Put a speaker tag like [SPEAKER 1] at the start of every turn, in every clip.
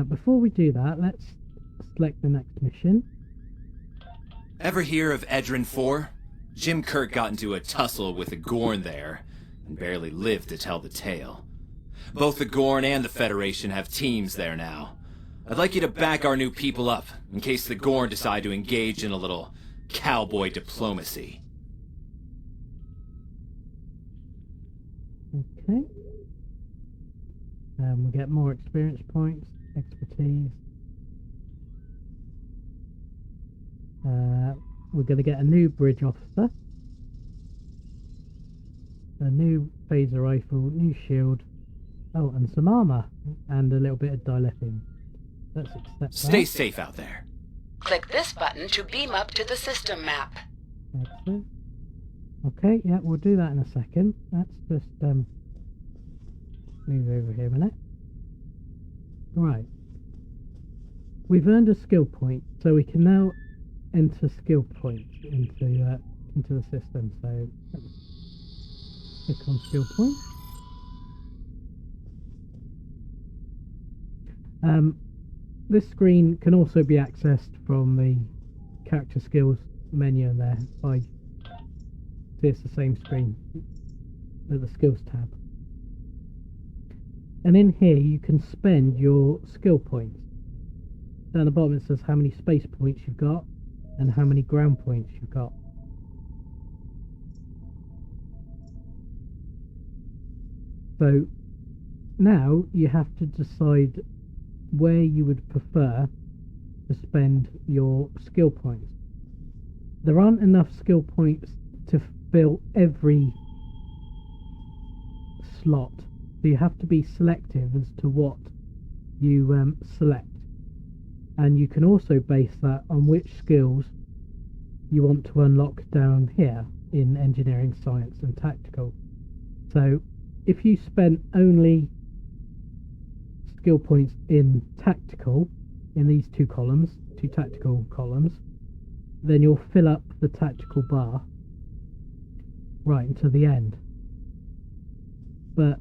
[SPEAKER 1] Before we do that, let's select the next mission.
[SPEAKER 2] Ever hear of Edren IV? Jim Kirk got into a tussle with a Gorn there, and barely lived to tell the tale. Both the Gorn and the Federation have teams there now. I'd like you to back our new people up, in case the Gorn decide to engage in a little cowboy diplomacy.
[SPEAKER 1] Okay. We'll get more experience points, expertise. We're going to get a new bridge officer, a new phaser rifle, new shield, oh, and some armor, and a little bit of dilithium. Let's accept that.
[SPEAKER 2] Stay safe out there.
[SPEAKER 3] Click this button to beam up to the system map.
[SPEAKER 1] Excellent. Okay, yeah, we'll do that in a second. Let's just move over here a minute. Right. We've earned a skill point, so we can now enter skill points into the system. So let's click on skill point. This screen can also be accessed from the character skills menu in there. It's the same screen at the skills tab. And in here you can spend your skill points. Down the bottom it says how many space points you've got and how many ground points you've got. So now you have to decide where you would prefer to spend your skill points. There aren't enough skill points to fill every slot, so you have to be selective as to what you select, and you can also base that on which skills you want to unlock down here in engineering, science and tactical. So if you spent only skill points in tactical, in these two tactical columns, then you'll fill up the tactical bar right until the end. But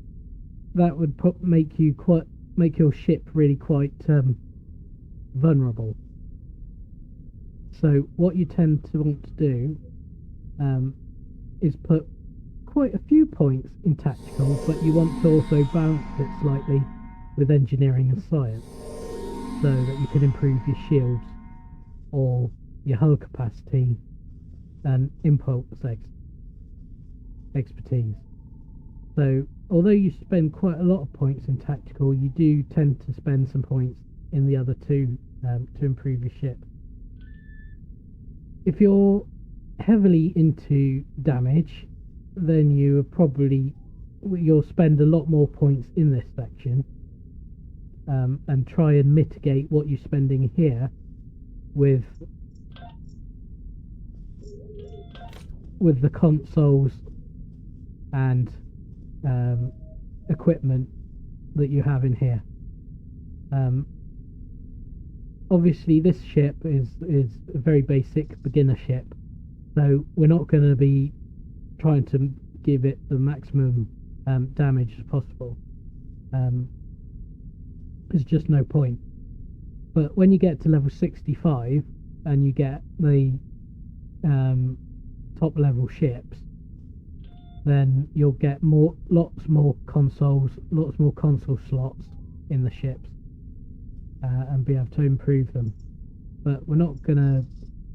[SPEAKER 1] that would make your ship really quite vulnerable. So what you tend to want to do is put quite a few points in tactical, but you want to also balance it slightly with engineering and science, so that you can improve your shields or your hull capacity and impulse expertise. So although you spend quite a lot of points in tactical, you do tend to spend some points in the other two to improve your ship. If you're heavily into damage, then you'll spend a lot more points in this section, and try and mitigate what you're spending here with the consoles and equipment that you have in here. Obviously this ship is a very basic beginner ship, so we're not going to be trying to give it the maximum damage as possible. There's just no point. But when you get to level 65 and you get the top level ships, then you'll get lots more console slots in the ships, and be able to improve them. But we're not going to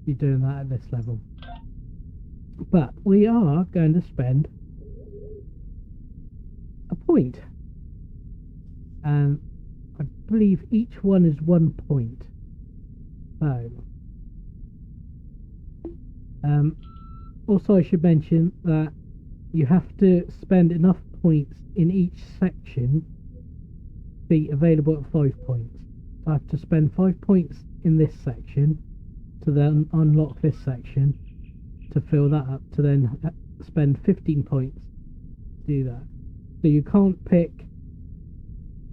[SPEAKER 1] be doing that at this level. But we are going to spend a point, and I believe each one is 1 point. So also I should mention that you have to spend enough points in each section to be available at 5 points. So I have to spend 5 points in this section to then unlock this section, to fill that up, to then spend 15 points to do that. So you can't pick.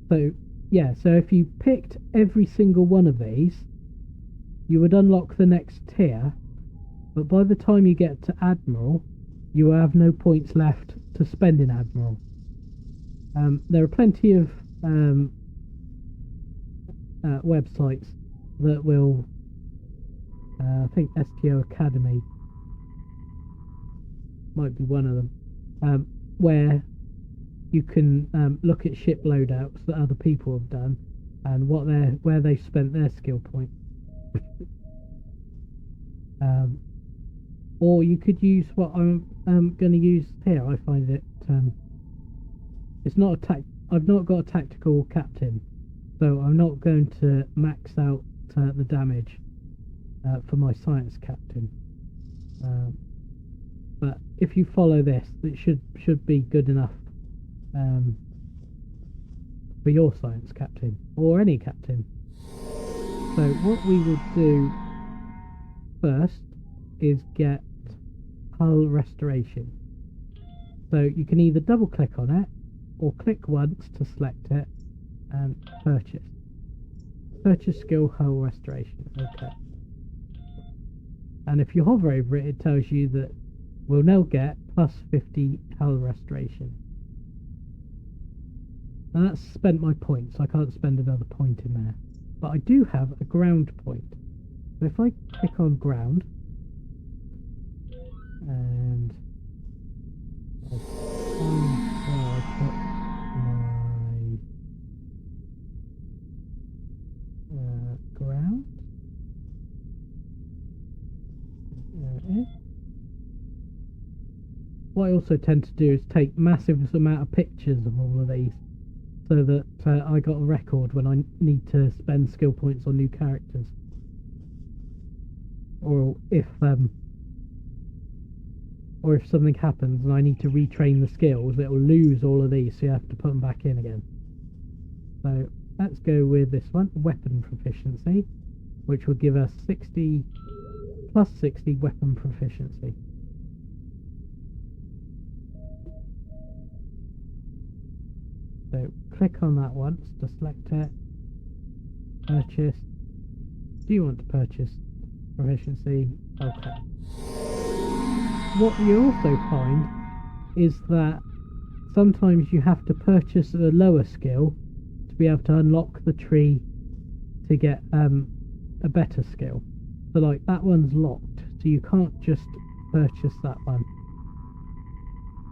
[SPEAKER 1] So if you picked every single one of these, you would unlock the next tier, but by the time you get to Admiral, you will have no points left to spend in Admiral. There are plenty of websites that will, I think STO Academy might be one of them, where you can look at ship loadouts that other people have done and where they spent their skill points. Or you could use what I'm going to use here. I find it it's not I've not got a tactical captain, so I'm not going to max out the damage for my science captain. But if you follow this, it should be good enough for your science captain or any captain. So what we would do first is get hull restoration. So you can either double click on it or click once to select it and purchase skill hull restoration. Okay, and if you hover over it, it tells you that we'll now get plus 50 hull restoration. Now that's spent my points, so I can't spend another point in there, but I do have a ground point. So if I click on ground and I find where I put my ground, there it is. What I also tend to do is take massive amount of pictures of all of these, so that I got a record when I need to spend skill points on new characters, or if something happens and I need to retrain the skills, it will lose all of these, so you have to put them back in again. So let's go with this one, weapon proficiency, which will give us 60 plus 60 weapon proficiency. So click on that once to select it, purchase. Do you want to purchase proficiency? Okay. What you also find is that sometimes you have to purchase a lower skill to be able to unlock the tree to get a better skill. So like that one's locked, so you can't just purchase that one.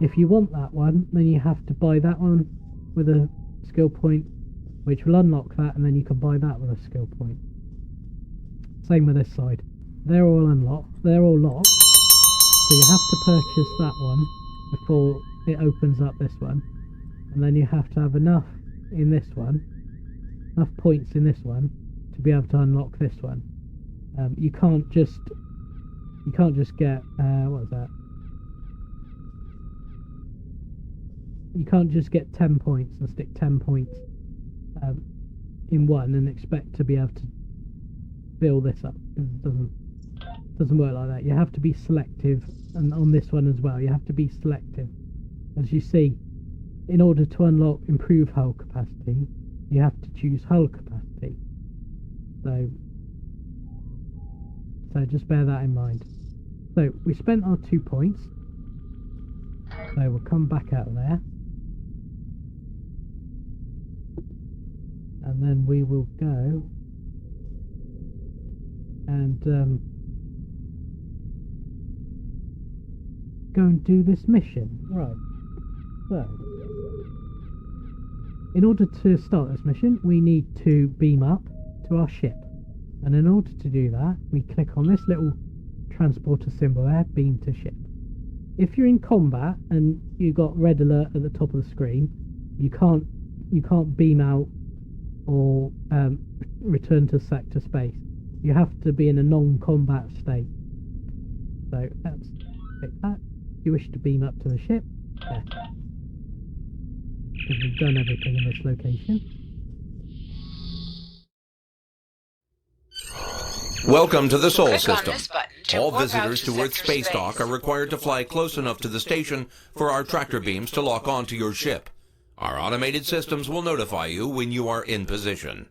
[SPEAKER 1] If you want that one, then you have to buy that one with a skill point, which will unlock that, and then you can buy that with a skill point. Same with this side. They're all unlocked, they're all locked, so you have to purchase that one before it opens up this one, and then you have to have enough in this one, enough points in this one to be able to unlock this one. You can't just get what is that? You can't just get 10 points and stick 10 points in one and expect to be able to fill this up. It doesn't work like that. You have to be selective, and on this one as well, you have to be selective. As you see, in order to unlock improved hull capacity, you have to choose hull capacity. So just bear that in mind. So we spent our 2 points. So we'll come back out of there. And then we will go and go and do this mission. Right. So, in order to start this mission, we need to beam up to our ship. And in order to do that, we click on this little transporter symbol there, beam to ship. If you're in combat and you've got red alert at the top of the screen, you can't beam out or return to sector space. You have to be in a non-combat state. So let's click that. If you wish to beam up to the ship, yeah. Because we've done everything in this location.
[SPEAKER 4] Welcome to the Sol
[SPEAKER 3] Click on
[SPEAKER 4] System.
[SPEAKER 3] this button to
[SPEAKER 4] All
[SPEAKER 3] warp
[SPEAKER 4] visitors
[SPEAKER 3] out
[SPEAKER 4] to Earth
[SPEAKER 3] sector
[SPEAKER 4] Space Dock are required to fly close enough to the station for our tractor beams to lock onto your ship. Our automated systems will notify you when you are in position.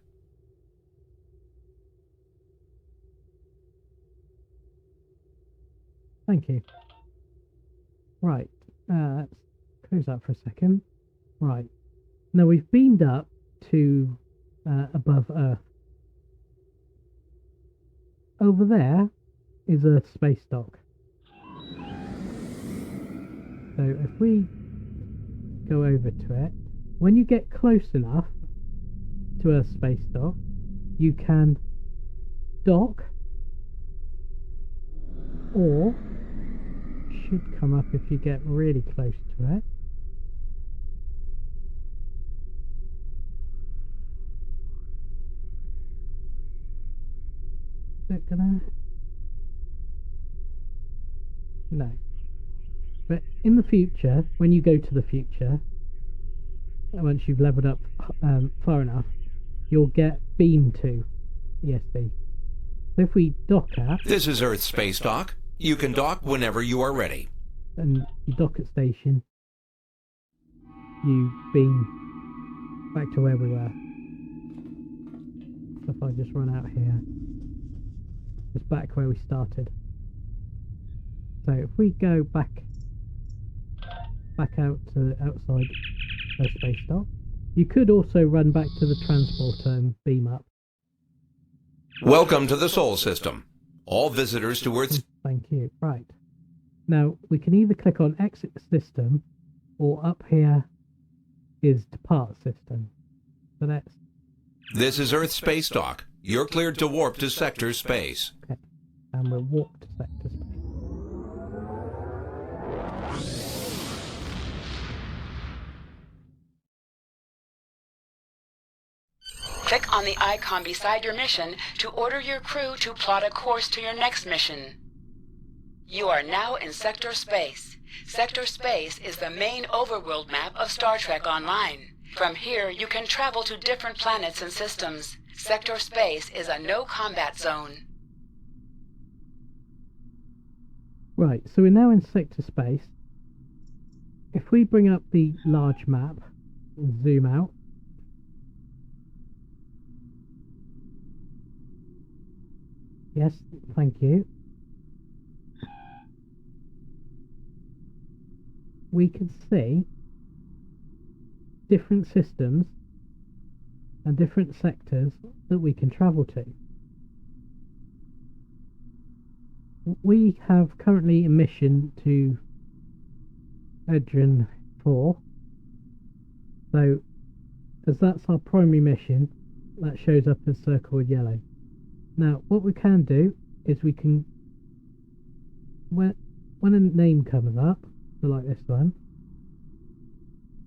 [SPEAKER 1] Thank you. Right, let's close that for a second. Right, now we've beamed up to above Earth. over there is a space dock. So if we go over to it, when you get close enough to a space dock, you can dock, or should come up if you get really close to it. Is it gonna? No. But in the future, when you go to the future, once you've leveled up far enough, you'll get beam to ESD. So if we dock at...
[SPEAKER 4] This is Earth Space Dock. You can dock whenever you are ready.
[SPEAKER 1] And you dock at station, you beam back to where we were. So if I just run out here, it's back where we started. So if we go back out to outside the space dock, you could also run back to the transporter and beam up.
[SPEAKER 4] Welcome to the Sol System. All visitors to Earth's...
[SPEAKER 1] Thank you. Right. Now, we can either click on Exit System, or up here is Depart System. So that's...
[SPEAKER 4] This is Earth Space Dock. You're cleared to warp to Sector Space.
[SPEAKER 1] Okay. And we'll warp to Sector Space.
[SPEAKER 3] Click on the icon beside your mission to order your crew to plot a course to your next mission. You are now in Sector Space. Sector Space is the main overworld map of Star Trek Online. From here, you can travel to different planets and systems. Sector Space is a no-combat zone.
[SPEAKER 1] Right, so we're now in Sector Space. If we bring up the large map and zoom out, yes, thank you. We can see different systems and different sectors that we can travel to. We have currently a mission to Edren IV. So, as that's our primary mission, that shows up as circled yellow. Now, what we can do is we can, when a name comes up, so like this one,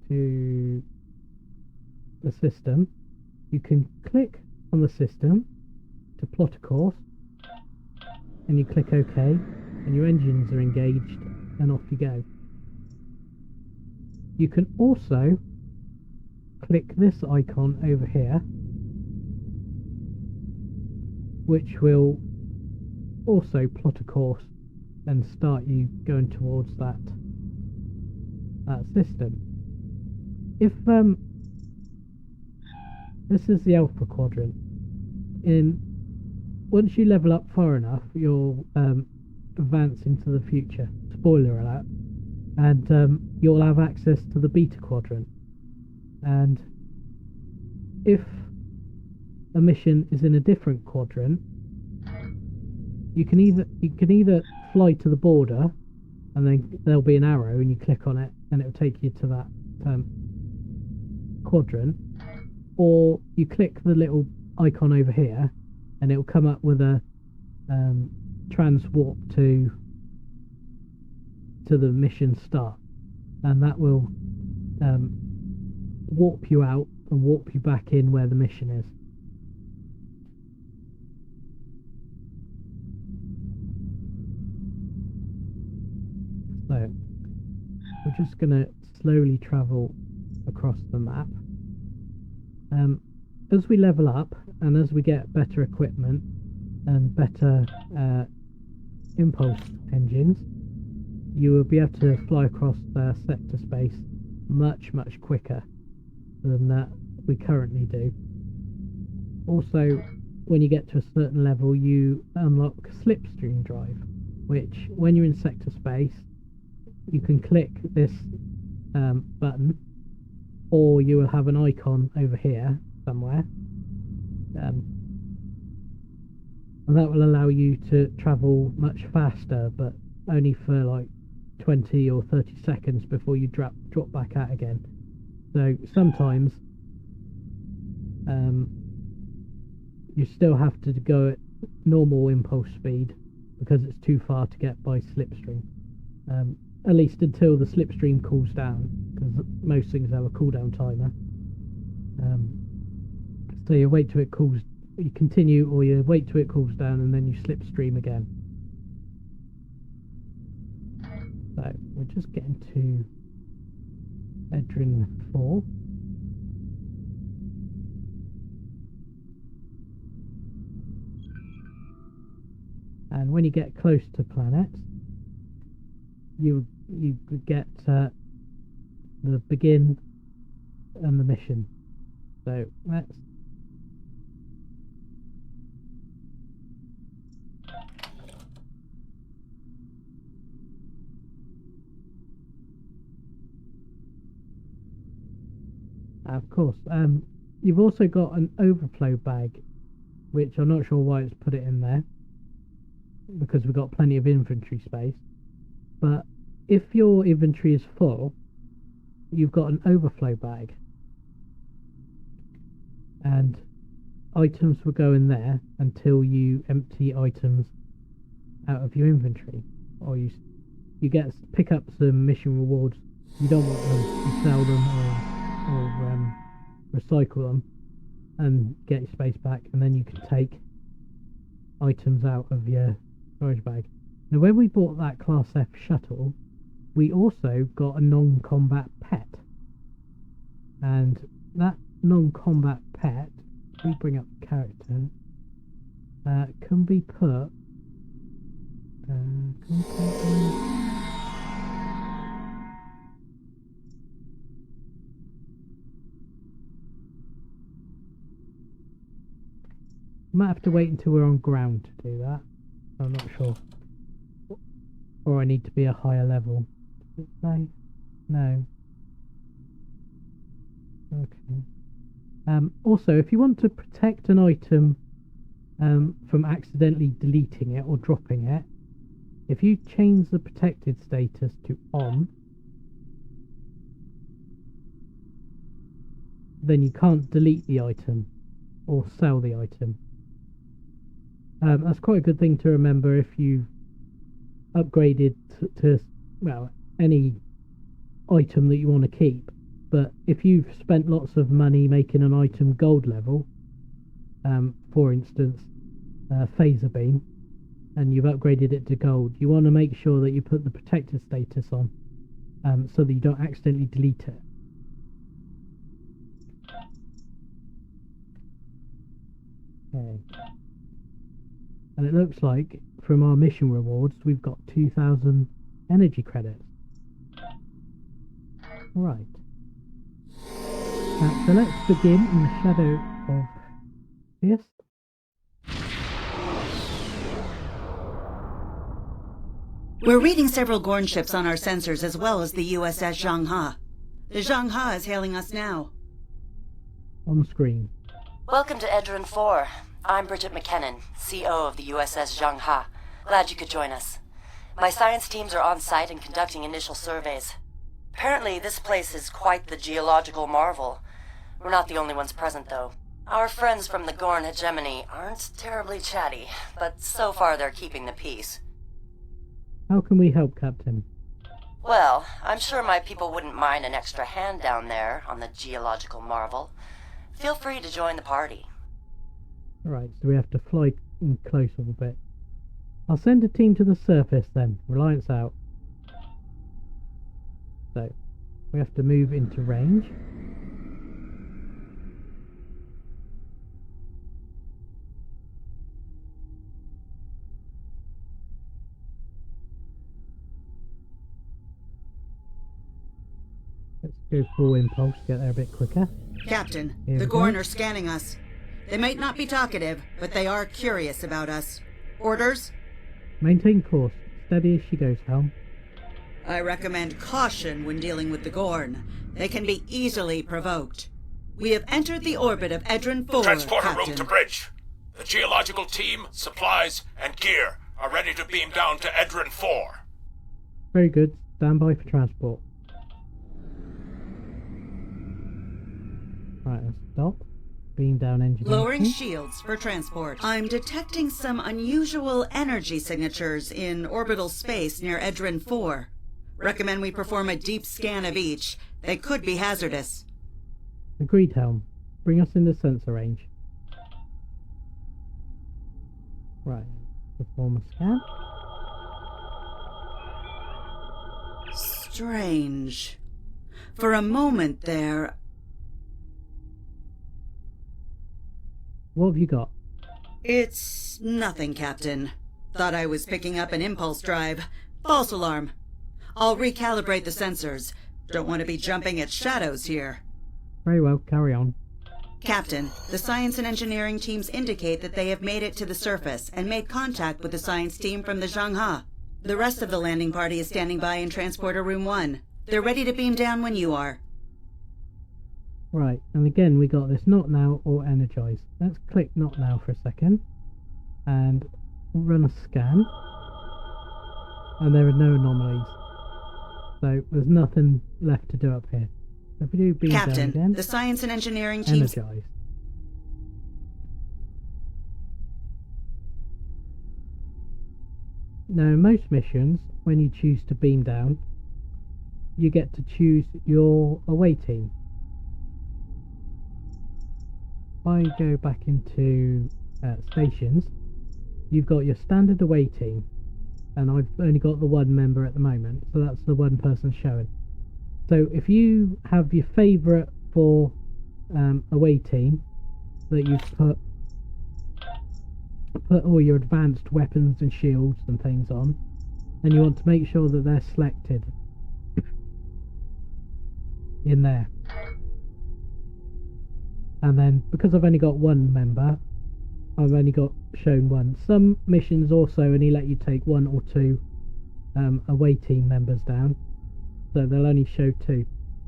[SPEAKER 1] to the system, you can click on the system to plot a course, and you click OK, and your engines are engaged, and off you go. You can also click this icon over here, which will also plot a course and start you going towards that system. If this is the Alpha Quadrant, once you level up far enough, you'll advance into the future. Spoiler alert. And you'll have access to the Beta Quadrant. And if a mission is in a different quadrant, you can either fly to the border, and then there'll be an arrow, and you click on it, and it'll take you to that quadrant, or you click the little icon over here, and it'll come up with a transwarp to the mission start, and that will warp you out and warp you back in where the mission is. So we're just going to slowly travel across the map. As we level up and as we get better equipment and better impulse engines, you will be able to fly across the sector space much quicker than we currently do. Also, when you get to a certain level, you unlock slipstream drive, which when you're in sector space, you can click this button, or you will have an icon over here somewhere, and that will allow you to travel much faster, but only for like 20 or 30 seconds before you drop back out again. So sometimes you still have to go at normal impulse speed because it's too far to get by slipstream, at least until the slipstream cools down, because most things have a cooldown timer. So you wait till it cools, you continue, or you wait till it cools down and then you slipstream again. So we're just getting to Edren IV. And when you get close to planets, you get the begin and the mission. So let's of course, you've also got an overflow bag, which I'm not sure why it's put it in there, because we've got plenty of inventory space. But if your inventory is full, you've got an overflow bag, and items will go in there until you empty items out of your inventory, or you pick up some mission rewards. You don't want them, you sell them or recycle them and get your space back, and then you can take items out of your storage bag. Now, when we bought that Class F shuttle, we also got a non-combat pet, and that non-combat pet, if we bring up the character, can be put might have to wait until we're on ground to do that. I'm not sure. Or I need to be a higher level. Does it say? No. Okay. Also, if you want to protect an item from accidentally deleting it or dropping it, if you change the protected status to on, then you can't delete the item or sell the item. That's quite a good thing to remember if you've upgraded to well, any item that you want to keep. But if you've spent lots of money making an item gold level, for instance, phaser beam, and you've upgraded it to gold, you want to make sure that you put the protected status on, so that you don't accidentally delete it. Okay. And it looks like from our mission rewards we've got 2,000 energy credits. Right. So let's begin in the shadow of this.
[SPEAKER 5] We're reading several Gorn ships on our sensors, as well as the USS Zheng He. The Zheng He is hailing us now.
[SPEAKER 1] On screen.
[SPEAKER 6] Welcome to Edren IV. I'm Bridget McKinnon, CO of the USS Zheng He. Glad you could join us. My science teams are on site and conducting initial surveys. Apparently, this place is quite the geological marvel. We're not the only ones present, though. Our friends from the Gorn hegemony aren't terribly chatty, but so far they're keeping the peace.
[SPEAKER 1] How can we help, Captain?
[SPEAKER 6] Well, I'm sure my people wouldn't mind an extra hand down there on the geological marvel. Feel free to join the party.
[SPEAKER 1] Right, so we have to fly in close a little bit. I'll send a team to the surface then. Reliance out. So, we have to move into range. Let's go full impulse, get there a bit quicker.
[SPEAKER 5] Captain,
[SPEAKER 1] Here
[SPEAKER 5] the
[SPEAKER 1] we go.
[SPEAKER 5] Gorn are scanning us. They might not be talkative, but they are curious about us. Orders?
[SPEAKER 1] Maintain course. Steady as she goes, helm.
[SPEAKER 5] I recommend caution when dealing with the Gorn. They can be easily provoked. We have entered the orbit of Edren IV,
[SPEAKER 7] Transporter room
[SPEAKER 5] Captain.
[SPEAKER 7] to bridge. The geological team, supplies, and gear are ready to beam down to Edren IV.
[SPEAKER 1] Very good. Stand by for transport. Right, let's stop. Beam down engine.
[SPEAKER 5] Lowering
[SPEAKER 1] engine.
[SPEAKER 5] shields for transport. I'm detecting some unusual energy signatures in orbital space near Edren IV. Recommend we perform a deep scan of each. They could be hazardous.
[SPEAKER 1] Agreed, Helm. Bring us into sensor range. Right, perform a scan.
[SPEAKER 5] Strange. For a moment there,
[SPEAKER 1] What have you got?
[SPEAKER 5] it's nothing, Captain. Thought I was picking up an impulse drive. False alarm. I'll recalibrate the sensors. Don't want to be jumping at shadows here.
[SPEAKER 1] Very well, carry on.
[SPEAKER 5] Captain, the science and engineering teams indicate that they have made it to the surface and made contact with the science team from the Zheng He. The rest of the landing party is standing by in Transporter Room 1. They're ready to beam down when you are.
[SPEAKER 1] Right, and again we got this not now or energize. Let's click not now for a second and run a scan. And there are no anomalies. So there's nothing left to do up here. So if we do beam down
[SPEAKER 5] Captain,
[SPEAKER 1] again,
[SPEAKER 5] the science and engineering teams...
[SPEAKER 1] energize. Now in most missions, when you choose to beam down, you get to choose your away team. If I go back into stations, you've got your standard away team, and I've only got the one member at the moment, so that's the one person showing. So if you have your favourite for away team that you've put all your advanced weapons and shields and things on, and you want to make sure that they're selected in there. And then, because I've only got one member, I've only got shown one. Some missions also only let you take one or two away team members down, so they'll only show two.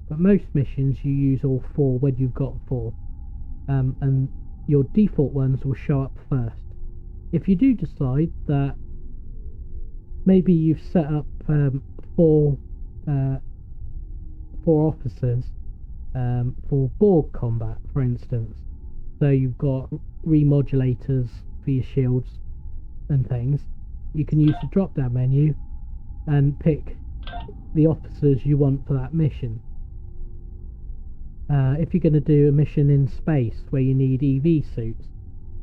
[SPEAKER 1] But most missions you use all four when you've got four, and your default ones will show up first. If you do decide that maybe you've set up four officers for board combat, for instance, so you've got remodulators for your shields and things, you can use the drop down menu and pick the officers you want for that mission. If you're going to do a mission in space where you need EV suits,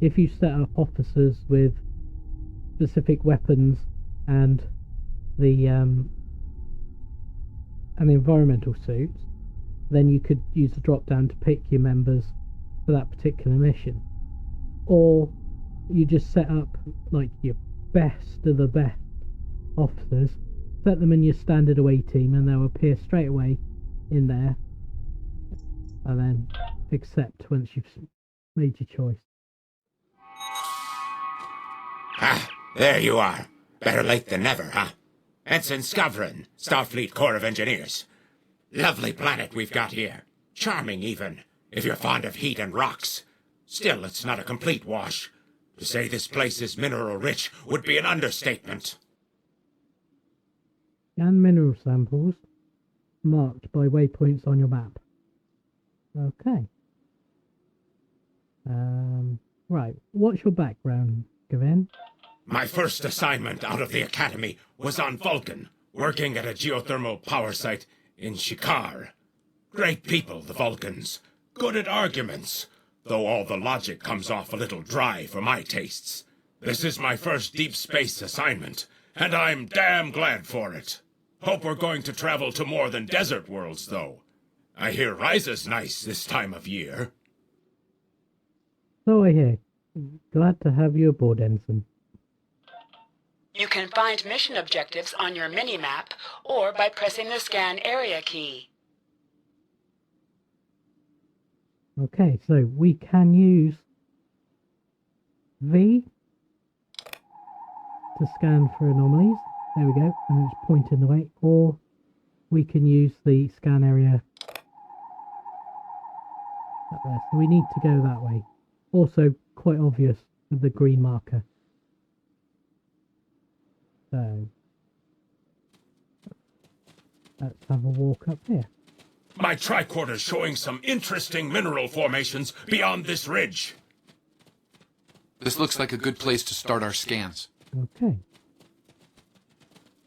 [SPEAKER 1] if you set up officers with specific weapons and the environmental suits, then you could use the drop down to pick your members for that particular mission. Or you just set up like your best of the best officers, set them in your standard away team, and they'll appear straight away in there, and then accept once you've made your choice.
[SPEAKER 7] Ah, there you are. Better late than never, huh? Ensign Skavrin, Starfleet Corps of Engineers. Lovely planet we've got here. Charming, even, if you're fond of heat and rocks. Still, it's not a complete wash. To say this place is mineral-rich would be an understatement.
[SPEAKER 1] Scan mineral samples marked by waypoints on your map. Okay. Right, what's your background, Gavin?
[SPEAKER 7] My first assignment out of the Academy was on Vulcan, working at a geothermal power site in Shikar. Great people, the Vulcans. Good at arguments, though all the logic comes off a little dry for my tastes. This is my first deep space assignment, and I'm damn glad for it. Hope we're going to travel to more than desert worlds, though. I hear Ryza's nice this time of year.
[SPEAKER 1] So I hear. Glad to have you aboard, Ensign.
[SPEAKER 3] You can find mission objectives on your mini-map or by pressing the scan area key.
[SPEAKER 1] Okay, so we can use V to scan for anomalies. There we go, and it's pointing the way. Or we can use the scan area up there. So we need to go that way. Also, quite obvious with the green marker. So let's have a walk up here.
[SPEAKER 7] My tricorder's showing some interesting mineral formations beyond this ridge.
[SPEAKER 8] This looks like a good place to start our scans.
[SPEAKER 1] Okay.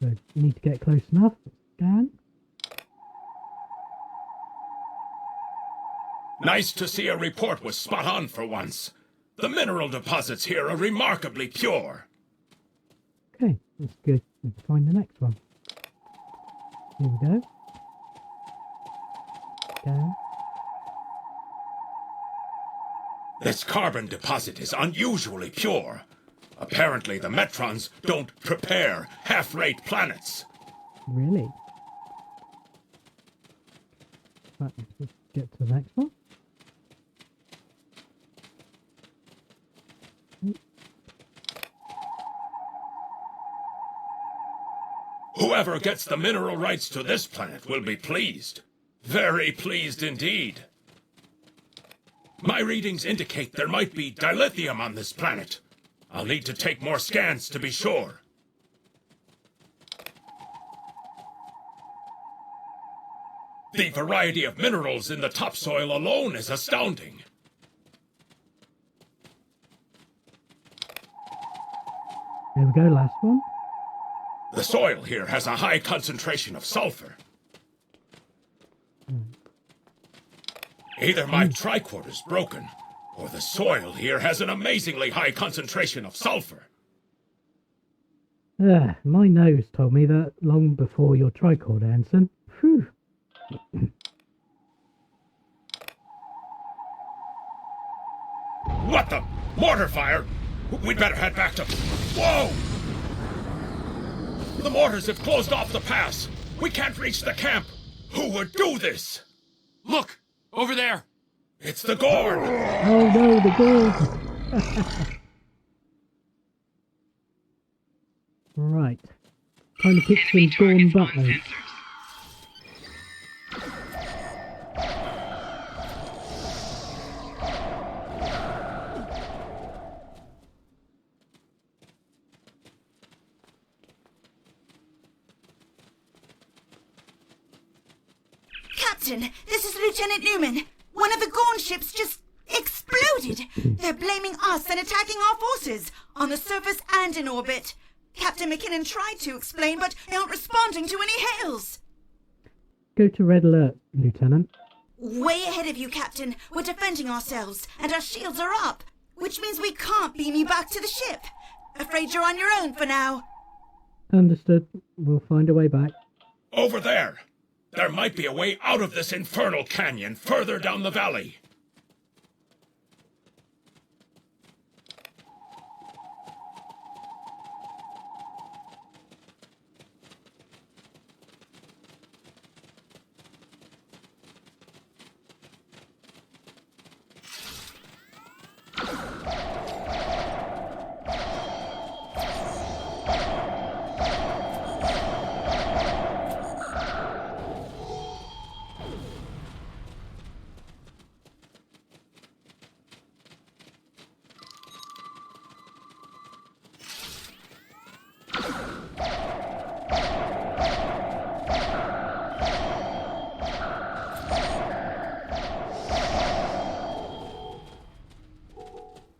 [SPEAKER 1] So you need to get close enough. Scan.
[SPEAKER 7] Nice to see a report was spot on for once. The mineral deposits here are remarkably pure.
[SPEAKER 1] Okay, that's good. Let's find the next one. Here we go. Scan.
[SPEAKER 7] This carbon deposit is unusually pure. Apparently the Metrons don't prepare half-rate planets.
[SPEAKER 1] Really? Right, let's get to the next one.
[SPEAKER 7] Whoever gets the mineral rights to this planet will be pleased. Very pleased indeed. My readings indicate there might be dilithium on this planet. I'll need to take more scans to be sure. The variety of minerals in the topsoil alone is astounding.
[SPEAKER 1] There we go, last one.
[SPEAKER 7] The soil here has a high concentration of sulfur. Either my tricorder's broken, or the soil here has an amazingly high concentration of sulfur.
[SPEAKER 1] My nose told me that long before your tricorder, Ensign. Phew.
[SPEAKER 7] What the? Mortar fire? We'd better head back to... Whoa! The mortars have closed off the pass. We can't reach the camp. Who would do this?
[SPEAKER 8] Look! Over there!
[SPEAKER 7] It's the Gorn!
[SPEAKER 1] Oh no, the Gorn! Right. Time to pick some Gorn butlers.
[SPEAKER 5] Captain, this is Lieutenant Newman. One of the Gorn ships just exploded. They're blaming us and attacking our forces, on the surface and in orbit. Captain McKinnon tried to explain, but they aren't responding to any hails.
[SPEAKER 1] Go to red alert, Lieutenant.
[SPEAKER 5] Way ahead of you, Captain. We're defending ourselves, and our shields are up, which means we can't beam you back to the ship. Afraid you're on your own for now.
[SPEAKER 1] Understood. We'll find a way back.
[SPEAKER 7] Over there! There might be a way out of this infernal canyon further down the valley.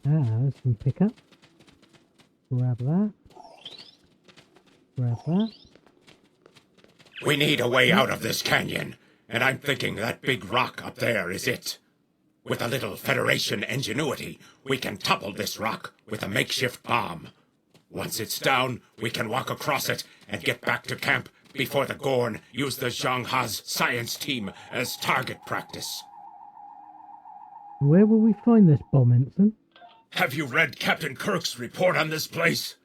[SPEAKER 1] There's some pickup. Grab that. Grab that.
[SPEAKER 7] We need a way out of this canyon, and I'm thinking that big rock up there is it. With a little Federation ingenuity, we can topple this rock with a makeshift bomb. Once it's down, we can walk across it and get back to camp before the Gorn use the Zheng He's science team as target practice.
[SPEAKER 1] Where will we find this bomb, Ensign?
[SPEAKER 7] Have you read Captain Kirk's report on this place?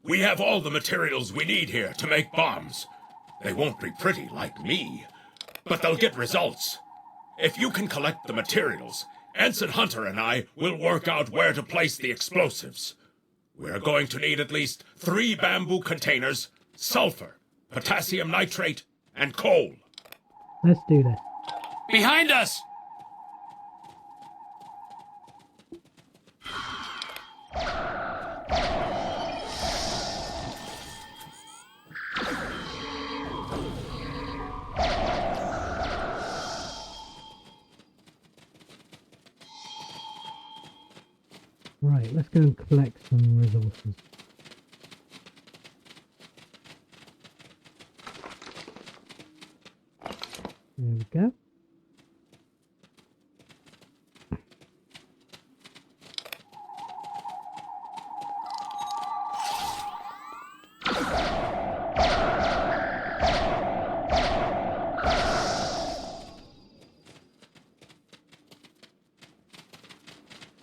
[SPEAKER 7] We have all the materials we need here to make bombs. They won't be pretty like me, but they'll get results. If you can collect the materials, Ensign Hunter and I will work out where to place the explosives. We're going to need at least 3 bamboo containers, sulfur, potassium nitrate, and coal.
[SPEAKER 1] Let's do this.
[SPEAKER 8] Behind us!
[SPEAKER 1] Right, let's go and collect some resources. There we go.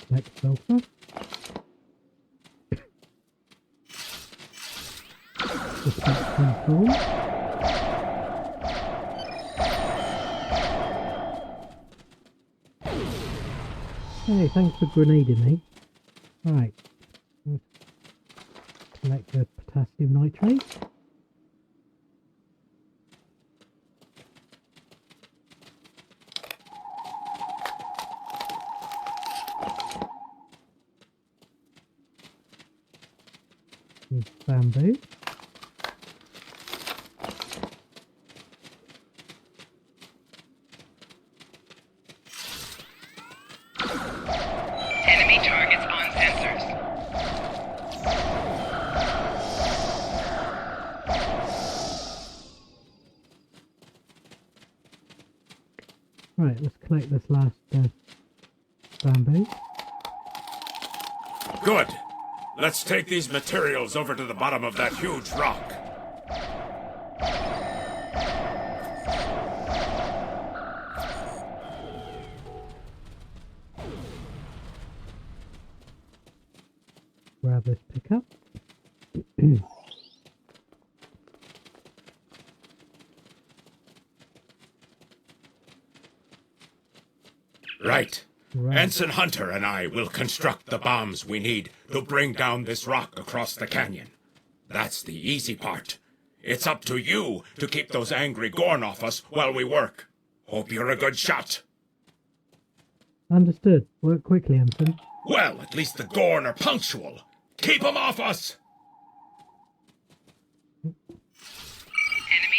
[SPEAKER 1] Collect sulfur. Dispatch control. Hey, thanks for grenading me. Right. Collect the potassium nitrate. Use bamboo.
[SPEAKER 3] Enemy targets on sensors.
[SPEAKER 1] Right, let's collect this last bamboo.
[SPEAKER 7] Good. Let's take these materials over to the bottom of that huge rock.
[SPEAKER 1] Grab this pickup.
[SPEAKER 7] Right.
[SPEAKER 1] Right.
[SPEAKER 7] Ensign Hunter and I will construct the bombs we need to bring down this rock across the canyon. That's the easy part. It's up to you to keep those angry Gorn off us while we work. Hope you're a good shot.
[SPEAKER 1] Understood. Work quickly, Ensign.
[SPEAKER 7] Well, at least the Gorn are punctual. Keep 'em off us!
[SPEAKER 3] Enemy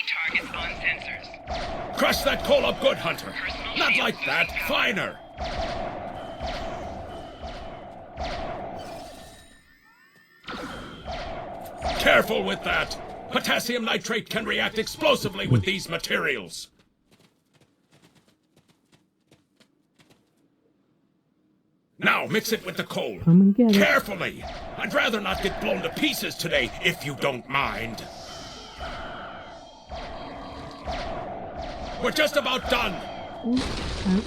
[SPEAKER 3] targets on sensors.
[SPEAKER 7] Crush that coal up good, Hunter. Not like that. Finer. Careful with that. Potassium nitrate can react explosively with these materials. Now mix it with the coal.
[SPEAKER 1] Come and get it.
[SPEAKER 7] Carefully. I'd rather not get blown to pieces today, if you don't mind. We're just about done.
[SPEAKER 1] Ouch.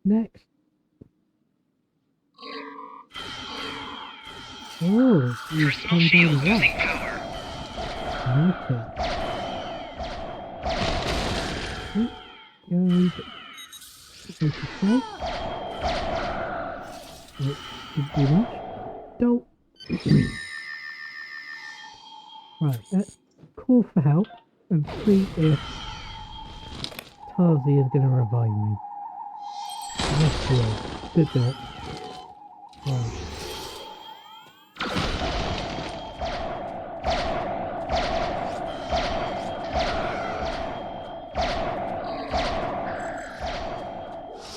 [SPEAKER 1] Next. Oh, you've come down the rock. Okay. Good. Okay. It should be much. Don't. Right, let's call for help and see if Tarsi is going to revive me. Yes, he is. Good job. Right.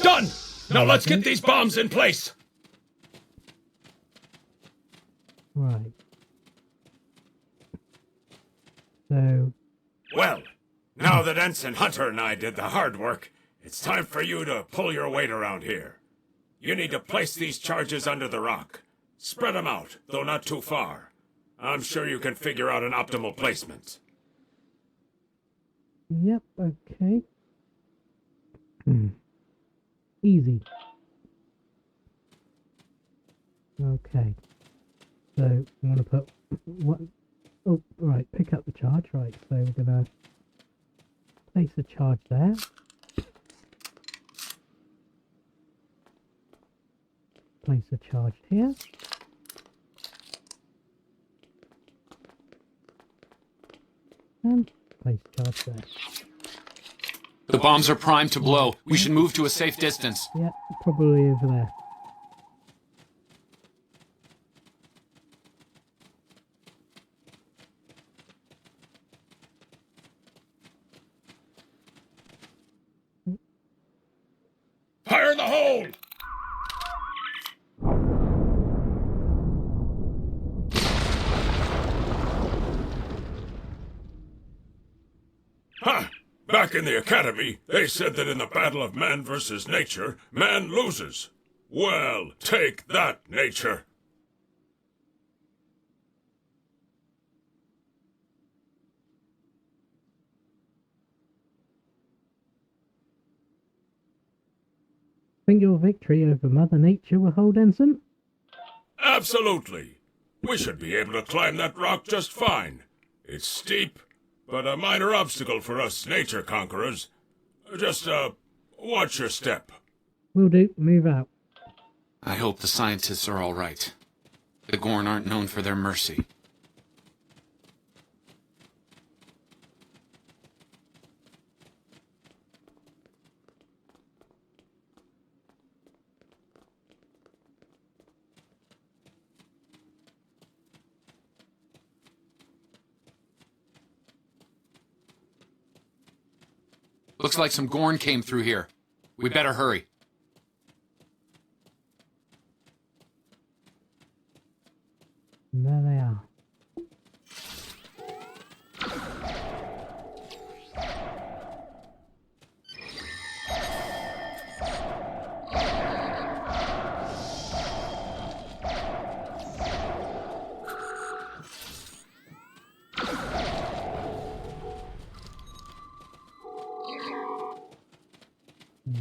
[SPEAKER 7] Done! Now let's get these bombs in place!
[SPEAKER 1] Right. So,
[SPEAKER 7] Well, now that Ensign Hunter and I did the hard work, it's time for you to pull your weight around here. You need to place these charges under the rock. Spread them out, though not too far. I'm sure you can figure out an optimal placement.
[SPEAKER 1] yep, okay. Easy. Okay. So, I'm going to put one. Oh, right, pick up the charge. Right, so we're going to place a charge there. Place a charge here. And place charge there.
[SPEAKER 8] The bombs are primed to blow. We should move to a safe distance.
[SPEAKER 1] Yeah, probably over there.
[SPEAKER 7] Back in the Academy, they said that in the battle of man versus nature, man loses. Well, take that, nature.
[SPEAKER 1] Think your victory over Mother Nature will hold, Ensign?
[SPEAKER 7] Absolutely. We should be able to climb that rock just fine. It's steep, but a minor obstacle for us nature conquerors. Just, watch your step.
[SPEAKER 1] Will do. Move out.
[SPEAKER 8] I hope the scientists are all right. The Gorn aren't known for their mercy. Looks like some Gorn came through here. We better hurry.
[SPEAKER 1] And there they are.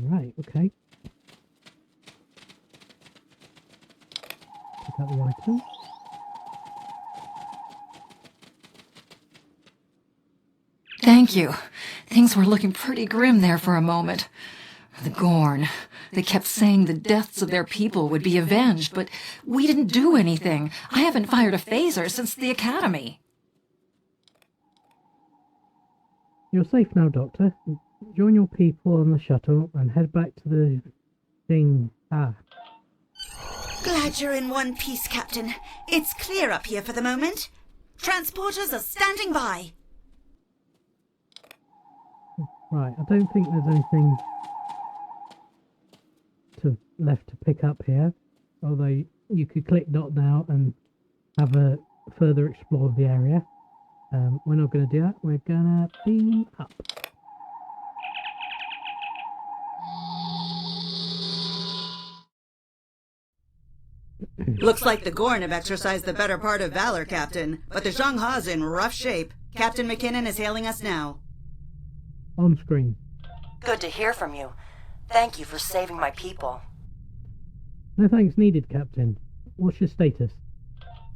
[SPEAKER 1] Right, okay. Pick up the item.
[SPEAKER 9] Thank you. Things were looking pretty grim there for a moment. The Gorn. They kept saying the deaths of their people would be avenged, but we didn't do anything. I haven't fired a phaser since the Academy.
[SPEAKER 1] You're safe now, Doctor. Join your people on the shuttle and head back to the Zheng He.
[SPEAKER 5] Glad you're in one piece, Captain. It's clear up here for the moment. Transporters are standing by.
[SPEAKER 1] Right, I don't think there's anything left to pick up here. Although you could click dot now and have a further explore of the area. We're not going to do that. We're going to beam up.
[SPEAKER 5] Looks like the Gorn have exercised the better part of valor, Captain. But the Zheng He's in rough shape. Captain McKinnon is hailing us now.
[SPEAKER 1] On screen.
[SPEAKER 6] Good to hear from you. Thank you for saving my people.
[SPEAKER 1] No thanks needed, Captain. What's your status?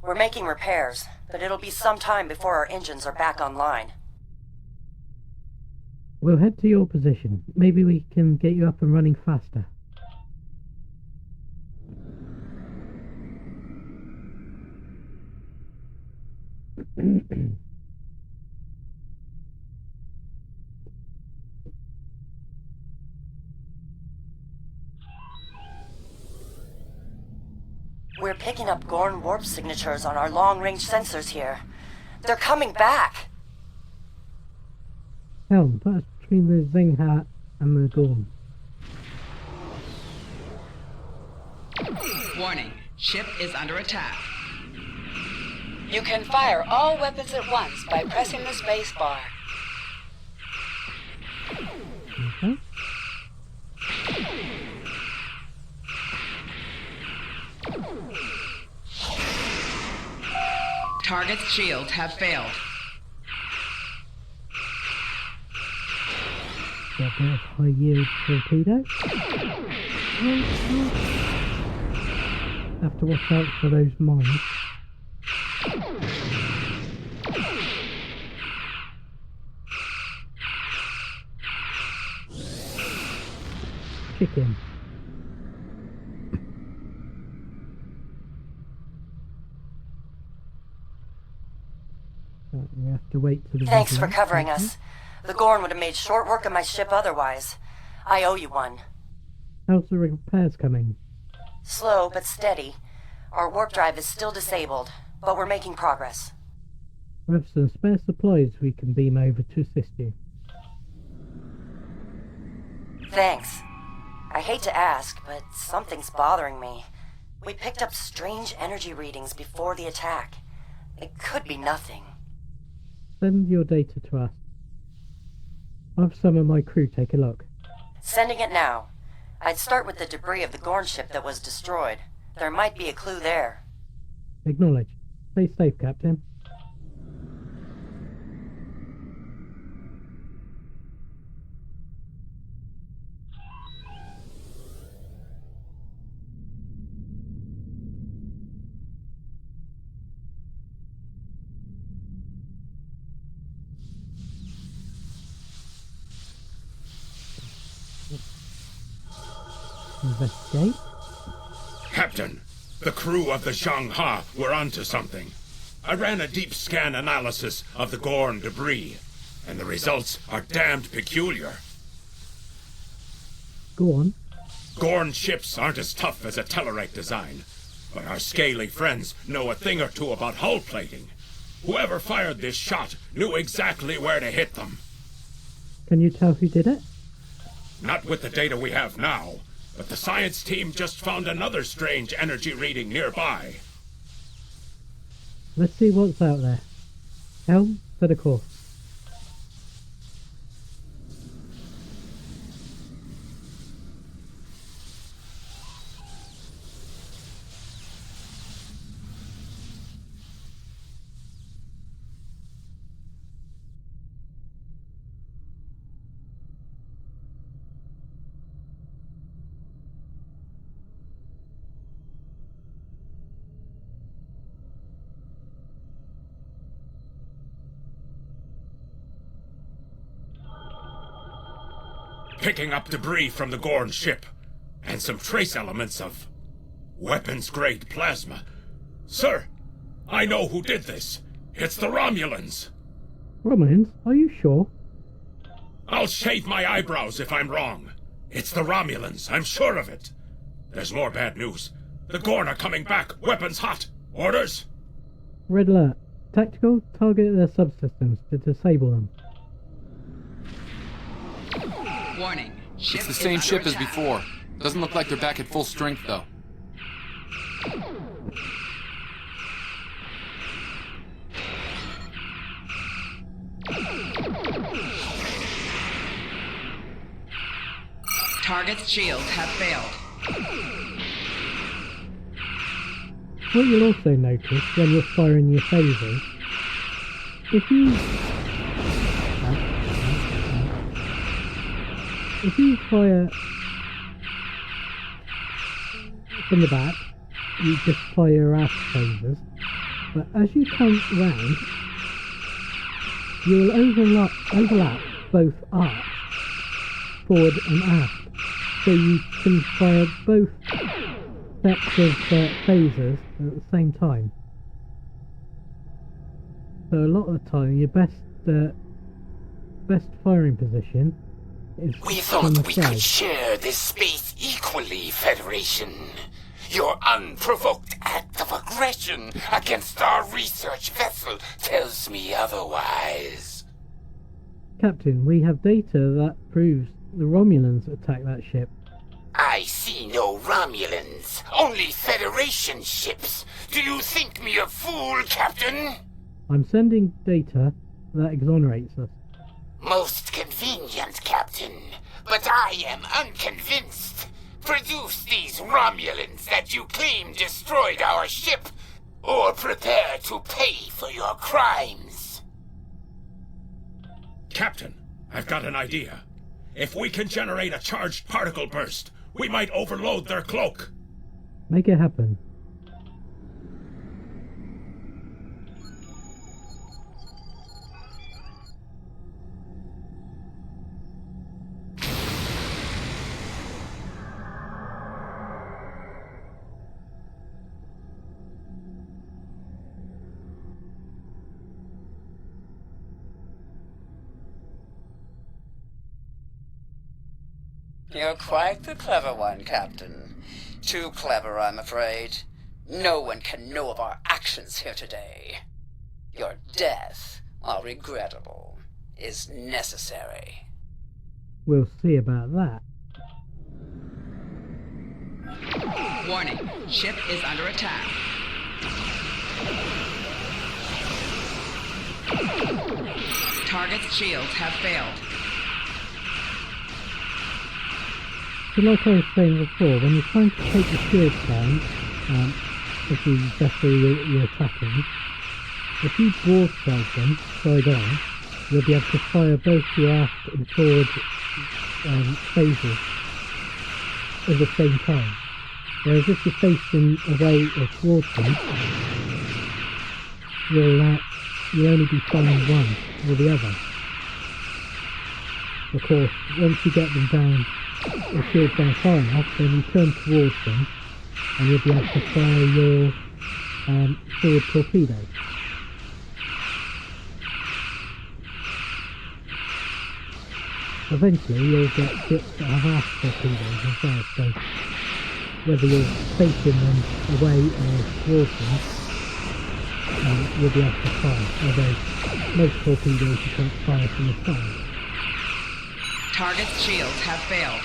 [SPEAKER 6] We're making repairs, but it'll be some time before our engines are back online.
[SPEAKER 1] We'll head to your position. Maybe we can get you up and running faster.
[SPEAKER 6] We're picking up Gorn warp signatures on our long-range sensors here. They're coming back!
[SPEAKER 1] Helm, put us between the Zheng He and the Gorn.
[SPEAKER 3] Warning, ship is under attack. You can fire all weapons at once by pressing the space bar.
[SPEAKER 1] Okay.
[SPEAKER 3] Target's shields have failed.
[SPEAKER 1] Got a bit of high yield torpedo. Have to watch out for those mines. Chicken. We have to wait for the
[SPEAKER 6] Thanks for covering us. The Gorn would have made short work of my ship otherwise. I owe you one.
[SPEAKER 1] How's the repairs coming?
[SPEAKER 6] Slow but steady. Our warp drive is still disabled, but we're making progress.
[SPEAKER 1] We have some spare supplies we can beam over to assist you.
[SPEAKER 6] Thanks. I hate to ask, but something's bothering me. We picked up strange energy readings before the attack. It could be nothing.
[SPEAKER 1] Send your data to us. I'll have some of my crew take a look.
[SPEAKER 6] Sending it now. I'd start with the debris of the Gorn ship that was destroyed. There might be a clue there.
[SPEAKER 1] Acknowledge. Stay safe, Captain. Investigate.
[SPEAKER 7] Captain, the crew of the Zheng He were onto something. I ran a deep scan analysis of the Gorn debris, and the results are damned peculiar.
[SPEAKER 1] Go on.
[SPEAKER 7] Gorn ships aren't as tough as a Tellarite design, but our scaly friends know a thing or two about hull plating. Whoever fired this shot knew exactly where to hit them.
[SPEAKER 1] Can you tell who did it?
[SPEAKER 7] Not with the data we have now, but the science team just found another strange energy reading nearby.
[SPEAKER 1] Let's see what's out there. Helm, set a course.
[SPEAKER 7] Picking up debris from the Gorn ship, and some trace elements of weapons-grade plasma. Sir, I know who did this. It's the Romulans.
[SPEAKER 1] Romulans? Are you sure?
[SPEAKER 7] I'll shave my eyebrows if I'm wrong. It's the Romulans, I'm sure of it. There's more bad news. The Gorn are coming back, weapons hot. Orders?
[SPEAKER 1] Red alert. Tactical, target their subsystems to disable them.
[SPEAKER 3] Warning.
[SPEAKER 8] It's the same ship as before. Doesn't look like they're back at full strength, though.
[SPEAKER 3] Target's shields have failed.
[SPEAKER 1] What you'll also notice when you're firing your phasers, if you fire from the back, you just fire your aft phasers, but as you come round, you will overlap both arcs, forward and aft, so you can fire both sets of phasers at the same time. So a lot of the time, your best firing position is
[SPEAKER 10] We
[SPEAKER 1] from the
[SPEAKER 10] thought we could
[SPEAKER 1] side.
[SPEAKER 10] share this space equally, Federation. Your unprovoked act of aggression against our research vessel tells me otherwise.
[SPEAKER 1] Captain, we have data that proves the Romulans attacked that ship.
[SPEAKER 10] I see no Romulans, only Federation ships. Do you think me a fool, Captain?
[SPEAKER 1] I'm sending data that exonerates us.
[SPEAKER 10] Most convenient, Captain, but I am unconvinced. Produce these Romulans that you claim destroyed our ship, or prepare to pay for your crimes.
[SPEAKER 7] Captain, I've got an idea. If we can generate a charged particle burst, we might overload their cloak.
[SPEAKER 1] Make it happen.
[SPEAKER 3] You're quite the clever one, Captain. Too clever, I'm afraid. No one can know of our actions here today. Your death, while regrettable, is necessary.
[SPEAKER 1] We'll see about that.
[SPEAKER 3] Warning, ship is under attack. Target's shields have failed.
[SPEAKER 1] So like I was saying before, when you're trying to take the shield down, if you vessel you're attacking, if you broadside them side on, you'll be able to fire both your aft and forward phases at the same time. Whereas if you're facing away or towards them, you'll only be firing one or the other. Of course, once you get them down, the shield down far enough, then you turn towards them and you'll be able to fire your forward torpedo. Eventually you'll get ships that have aft torpedoes as well, so whether you're facing them away or towards them, you'll be able to fire, although most torpedoes you can't fire from the side.
[SPEAKER 3] Target's shields have failed.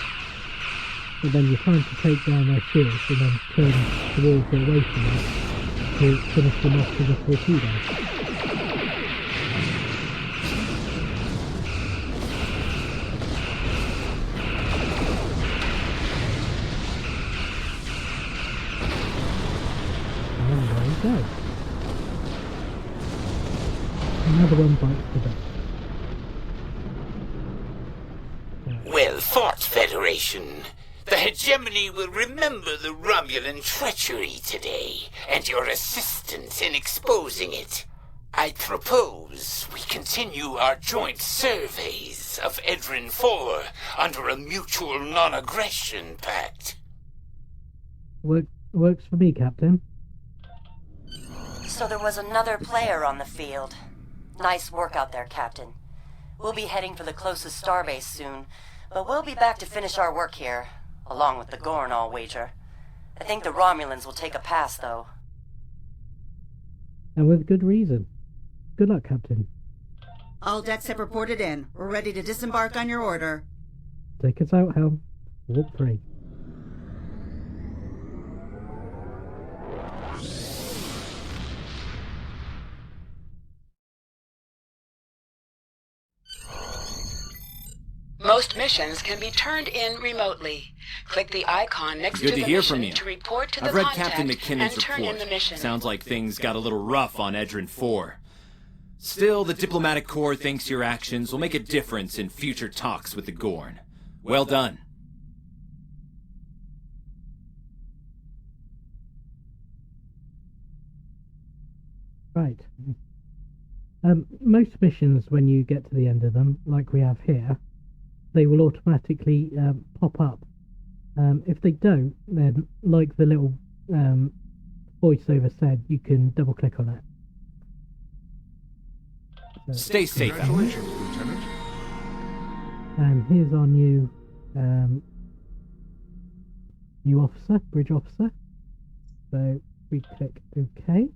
[SPEAKER 1] And then you're trying to take down their shields and then turn towards or away from them to finish them off with a torpedo. And there you go. Another one bites the dust.
[SPEAKER 10] Well fought, Federation. The hegemony will remember the Romulan treachery today, and your assistance in exposing it. I propose we continue our joint surveys of Edren IV under a mutual non-aggression pact.
[SPEAKER 1] Works for me, Captain.
[SPEAKER 6] So there was another player on the field. Nice work out there, Captain. We'll be heading for the closest starbase soon, but we'll be back to finish our work here, along with the Gorn, I'll wager. I think the Romulans will take a pass, though.
[SPEAKER 1] And with good reason. Good luck, Captain.
[SPEAKER 5] All decks have reported in. We're ready to disembark on your order.
[SPEAKER 1] Take us out, Helm. Warp 3.
[SPEAKER 3] Most missions can be turned in remotely. Click the icon next
[SPEAKER 2] Good
[SPEAKER 3] to
[SPEAKER 2] to
[SPEAKER 3] the
[SPEAKER 2] hear
[SPEAKER 3] mission
[SPEAKER 2] from you.
[SPEAKER 3] to report to
[SPEAKER 2] I've
[SPEAKER 3] the
[SPEAKER 2] read
[SPEAKER 3] contact
[SPEAKER 2] Captain
[SPEAKER 3] and
[SPEAKER 2] McKinnon's
[SPEAKER 3] turn in
[SPEAKER 2] report.
[SPEAKER 3] the mission.
[SPEAKER 2] Sounds like things got a little rough on Edren IV. Still, the Diplomatic Corps thinks your actions will make a difference in future talks with the Gorn. Well done.
[SPEAKER 1] Right. Most missions, when you get to the end of them, like we have here, they will automatically pop up. If they don't, then, like the little voiceover said, you can double click on it. So,
[SPEAKER 2] Stay safe.
[SPEAKER 11] Congratulations, Lieutenant.
[SPEAKER 1] and here's our new officer, bridge officer. So we click OK.